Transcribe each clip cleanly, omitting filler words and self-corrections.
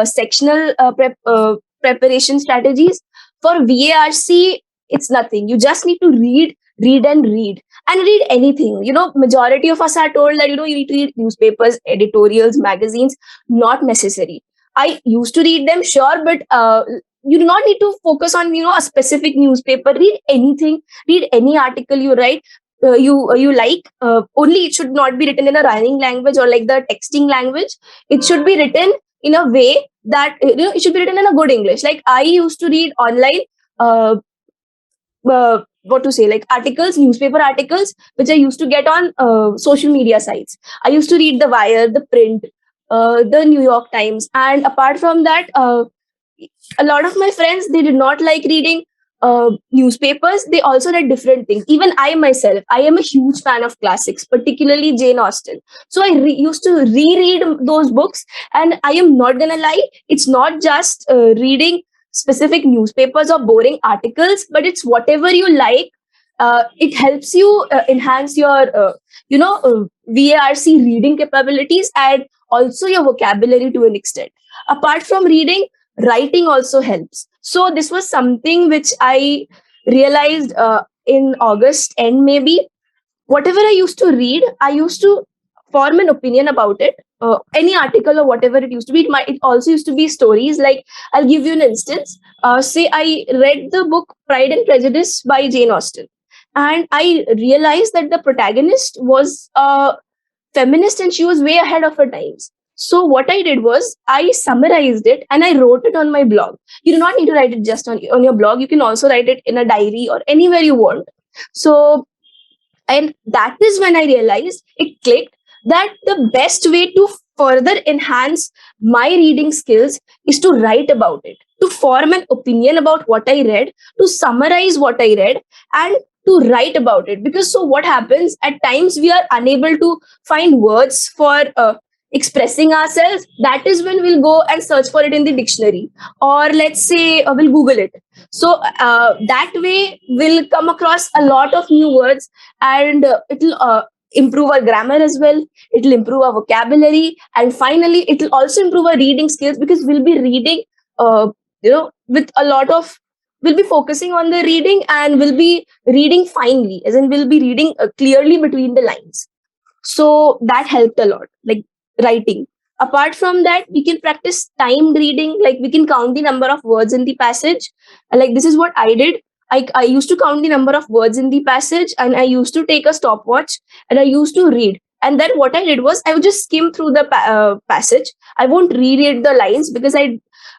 sectional preparation strategies. For VARC, it's nothing. You just need to read, and read anything. Majority of us are told that, you need to read newspapers, editorials, magazines. Not necessary. I used to read them, sure, but you do not need to focus on, a specific newspaper. Read anything, read any article you write. You like, only it should not be written in a rhyming language or like the texting language. It should be written in a way that, it should be written in a good English. Like I used to read online, what to say, like articles, newspaper articles, which I used to get on social media sites. I used to read the Wire, the Print, the New York Times. And apart from that, a lot of my friends, they did not like reading newspapers. They also read different things. Even I myself, I am a huge fan of classics, particularly Jane Austen. So I used to reread those books. And I am not gonna lie, it's not just reading specific newspapers or boring articles, but it's whatever you like. It helps you enhance your VARC reading capabilities, and also your vocabulary to an extent. Apart from reading, writing also helps. So this was something which I realized in August end, maybe. Whatever I used to read, I used to form an opinion about it. Any article or whatever it used to be, it also used to be stories. Like, I'll give you an instance. Say I read the book Pride and Prejudice by Jane Austen, and I realized that the protagonist was a feminist and she was way ahead of her times. So what I did was I summarized it and I wrote it on my blog. You do not need to write it just on your blog. You can also write it in a diary or anywhere you want. So, and that is when I realized, it clicked, that the best way to further enhance my reading skills is to write about it, to form an opinion about what I read, to summarize what I read, and to write about it. Because so what happens, at times we are unable to find words for expressing ourselves. That is when we'll go and search for it in the dictionary, or let's say we'll Google it. So that way we'll come across a lot of new words, and it'll improve our grammar as well. It'll improve our vocabulary, and finally it'll also improve our reading skills, because we'll be reading with a lot of, we'll be focusing on the reading, and we'll be reading finely, as in we'll be reading clearly between the lines. So that helped a lot, like writing. Apart from that, we can practice timed reading. Like, we can count the number of words in the passage. Like, this is what I did. I used to count the number of words in the passage, and I used to take a stopwatch, and I used to read. And then what I did was, I would just skim through the passage. I won't reread the lines, because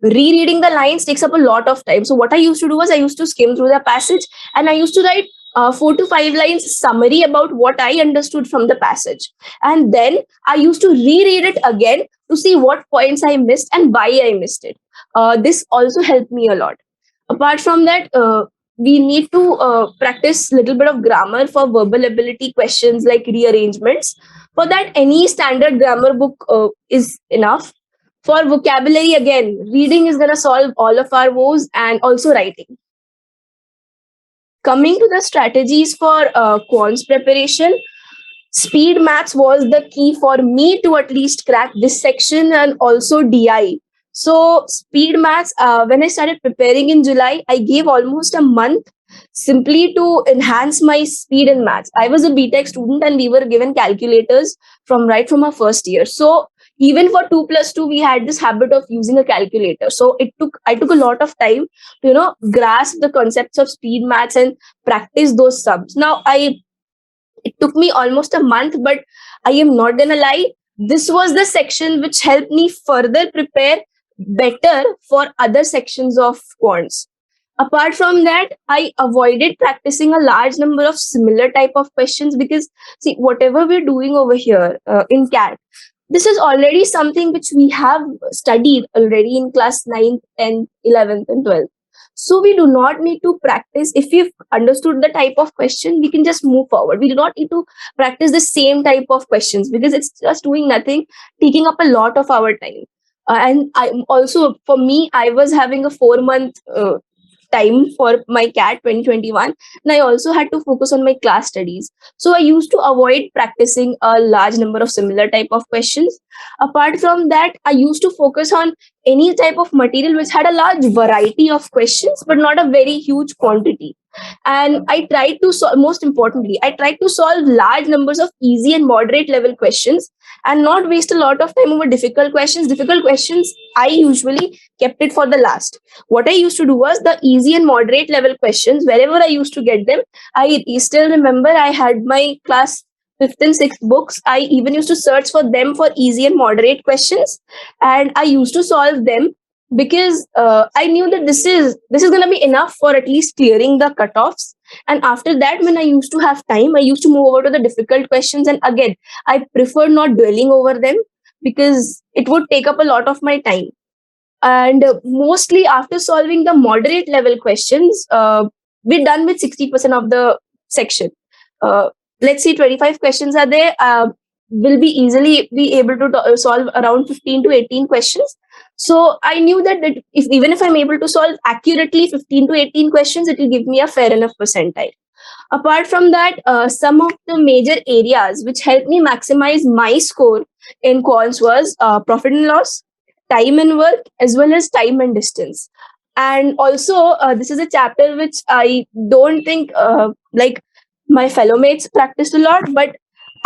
rereading the lines takes up a lot of time. So what I used to do was, I used to skim through the passage, and I used to write 4 to 5 lines summary about what I understood from the passage. And then I used to reread it again to see what points I missed and why I missed it. This also helped me a lot. Apart from that, we need to practice a little bit of grammar for verbal ability questions like rearrangements. For that, any standard grammar book is enough. For vocabulary, again, reading is going to solve all of our woes, and also writing. Coming to the strategies for quants preparation, speed maths was the key for me to at least crack this section, and also DI. So speed maths, when I started preparing in July, I gave almost a month simply to enhance my speed in maths. I was a BTech student, and we were given calculators right from our first year. So even for 2+2, we had this habit of using a calculator. So I took a lot of time to grasp the concepts of speed maths and practice those sums. Now it took me almost a month, but I am not gonna lie, this was the section which helped me further prepare better for other sections of quants. Apart from that, I avoided practicing a large number of similar type of questions, because see, whatever we're doing over here in CAT, this is already something which we have studied already in class 9th, 10th, 11th, and 12th. So we do not need to practice. If we've understood the type of question, we can just move forward. We do not need to practice the same type of questions, because it's just doing nothing, taking up a lot of our time. And I also, for me, I was having a 4-month time for my CAT 2021, and I also had to focus on my class studies. So I used to avoid practicing a large number of similar type of questions. Apart from that, I used to focus on any type of material which had a large variety of questions, but not a very huge quantity. And I tried to most importantly, I tried to solve large numbers of easy and moderate level questions and not waste a lot of time over difficult questions. I usually kept it for the last. What I used to do was the easy and moderate level questions, wherever I used to get them. I still remember I had my class fifth and sixth books. I even used to search for them for easy and moderate questions, and I used to solve them because I knew that this is going to be enough for at least clearing the cutoffs. And after that, when I used to have time, I used to move over to the difficult questions. And again, I preferred not dwelling over them because it would take up a lot of my time. And mostly after solving the moderate level questions, we're done with 60% of the section. Uh, let's say 25 questions are there. Will be easily be able to solve around 15 to 18 questions. So I knew that if even if I'm able to solve accurately 15 to 18 questions, it will give me a fair enough percentile. Apart from that, some of the major areas which helped me maximize my score in quants was profit and loss, time and work, as well as time and distance. And also, this is a chapter which I don't think like my fellow mates practiced a lot, but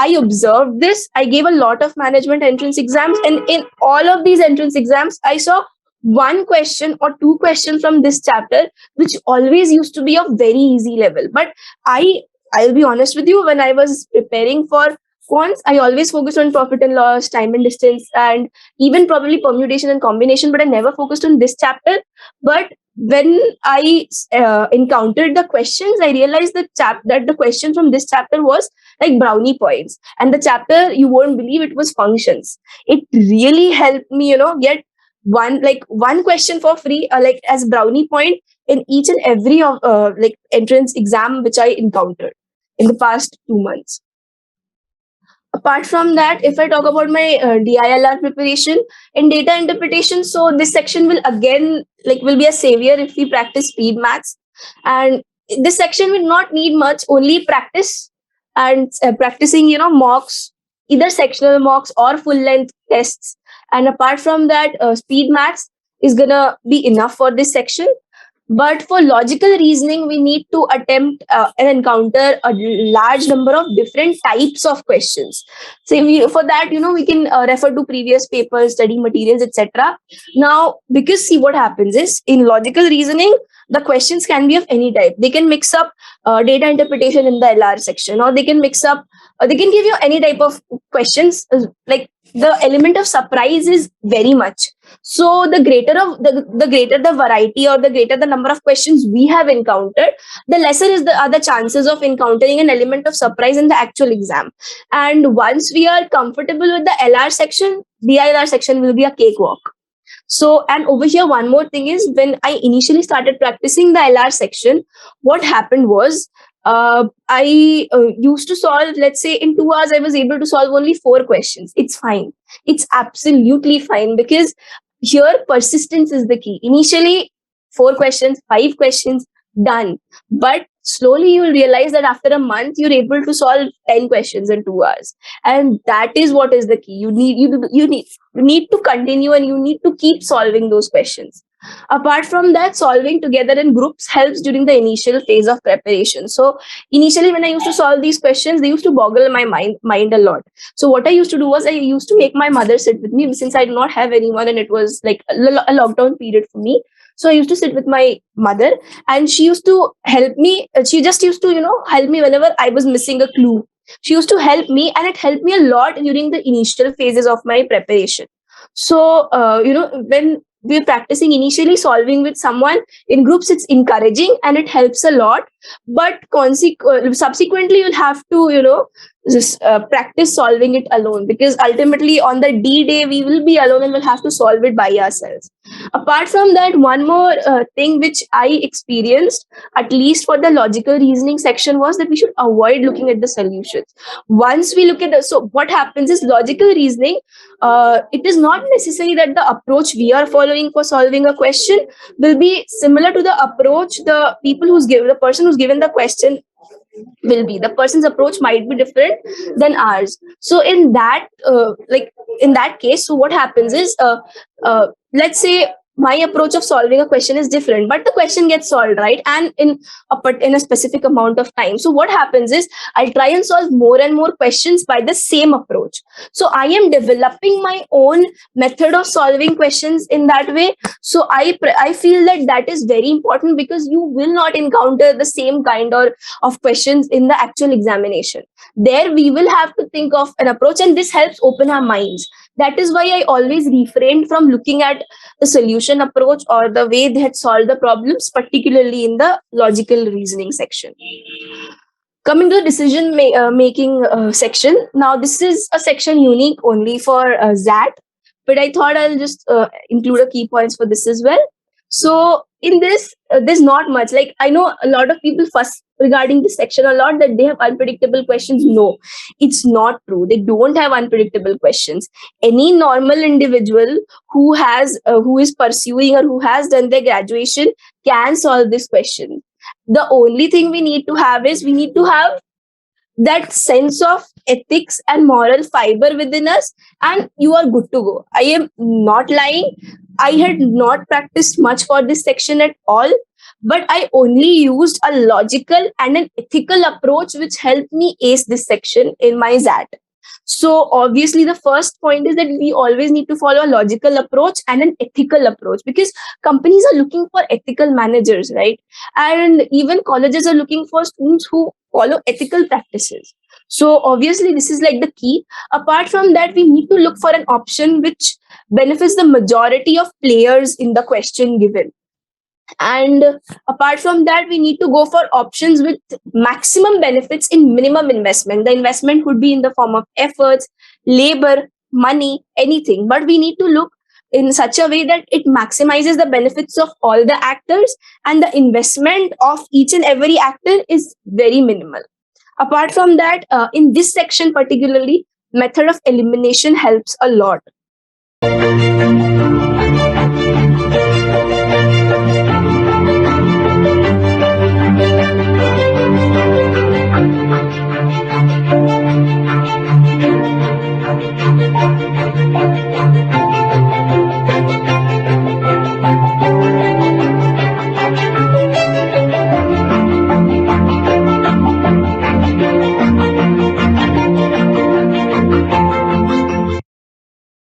I observed this. I gave a lot of management entrance exams, and in all of these entrance exams, I saw one question or two questions from this chapter, which always used to be of very easy level. But I'll be honest with you, when I was preparing for quants, I always focused on profit and loss, time and distance, and even probably permutation and combination, but I never focused on this chapter. But when I encountered the questions, I realized that the question from this chapter was like brownie points, and the chapter, you won't believe, it was functions. It really helped me, get one question for free, like as brownie point in each and every of like entrance exam which I encountered in the past 2 months. Apart from that, if I talk about my DILR preparation in data interpretation, so this section will again will be a savior if we practice speed maths. And this section will not need much, only practice and practicing, mocks, either sectional mocks or full length tests. And apart from that, speed maths is gonna be enough for this section. But for logical reasoning, we need to attempt and encounter a large number of different types of questions. So for that, we can refer to previous papers, study materials, etc. Now, because see what happens is in logical reasoning, the questions can be of any type. They can mix up data interpretation in the LR section, or they can mix up, they can give you any type of questions. Like the element of surprise is very much. So the greater the variety, or the greater the number of questions we have encountered, the lesser are the chances of encountering an element of surprise in the actual exam. And once we are comfortable with the LR section, DILR section will be a cakewalk. So, and over here, one more thing is, when I initially started practicing the LR section, what happened was, I used to solve, let's say in 2 hours, I was able to solve only 4 questions. It's fine. It's absolutely fine, because here persistence is the key. Initially, 4 questions, 5 questions, done. But slowly you will realize that after a month, you're able to solve 10 questions in 2 hours. And that is what is the key. You need to continue, and you need to keep solving those questions. Apart from that, solving together in groups helps during the initial phase of preparation. So initially, when I used to solve these questions, they used to boggle my mind a lot. So what I used to do was, I used to make my mother sit with me, since I did not have anyone, and it was like a lockdown period for me. So I used to sit with my mother, and she used to help me. She just used to, help me whenever I was missing a clue. She used to help me, and it helped me a lot during the initial phases of my preparation. So, when we're practicing initially, solving with someone in groups, it's encouraging and it helps a lot. but subsequently you'll have to, just practice solving it alone, because ultimately on the D day we will be alone and we'll have to solve it by ourselves. Apart from that, one more thing which I experienced, at least for the logical reasoning section, was that we should avoid looking at the solutions. Once we look at so what happens is, logical reasoning, it is not necessary that the approach we are following for solving a question will be similar to the approach the person who's given the question will be. The person's approach might be different than ours. So in that in that case, so what happens is, let's say my approach of solving a question is different, but the question gets solved, right, and in a specific amount of time. So what happens is, I'll try and solve more and more questions by the same approach. So I am developing my own method of solving questions in that way. So I feel that that is very important, because you will not encounter the same kind of questions in the actual examination. There we will have to think of an approach, and this helps open our minds. That is why I always refrained from looking at the solution approach or the way they had solved the problems, particularly in the logical reasoning section. Coming to the decision making section, now this is a section unique only for XAT, but I thought I'll just include a key points for this as well. So in this, there's not much. Like, I know a lot of people fuss regarding this section a lot, that they have unpredictable questions. No, it's not true. They don't have unpredictable questions. Any normal individual who is pursuing or who has done their graduation can solve this question. The only thing we need to have is, we need to have that sense of ethics and moral fiber within us, and you are good to go. I am not lying. I had not practiced much for this section at all, but I only used a logical and an ethical approach, which helped me ace this section in my XAT. So obviously the first point is that we always need to follow a logical approach and an ethical approach, because companies are looking for ethical managers, right? And even colleges are looking for students who follow ethical practices. So obviously this is like the key. Apart from that, we need to look for an option which benefits the majority of players in the question given. And apart from that, we need to go for options with maximum benefits in minimum investment. The investment could be in the form of efforts, labor, money, anything, but we need to look in such a way that it maximizes the benefits of all the actors, and the investment of each and every actor is very minimal. Apart from that, in this section particularly, method of elimination helps a lot.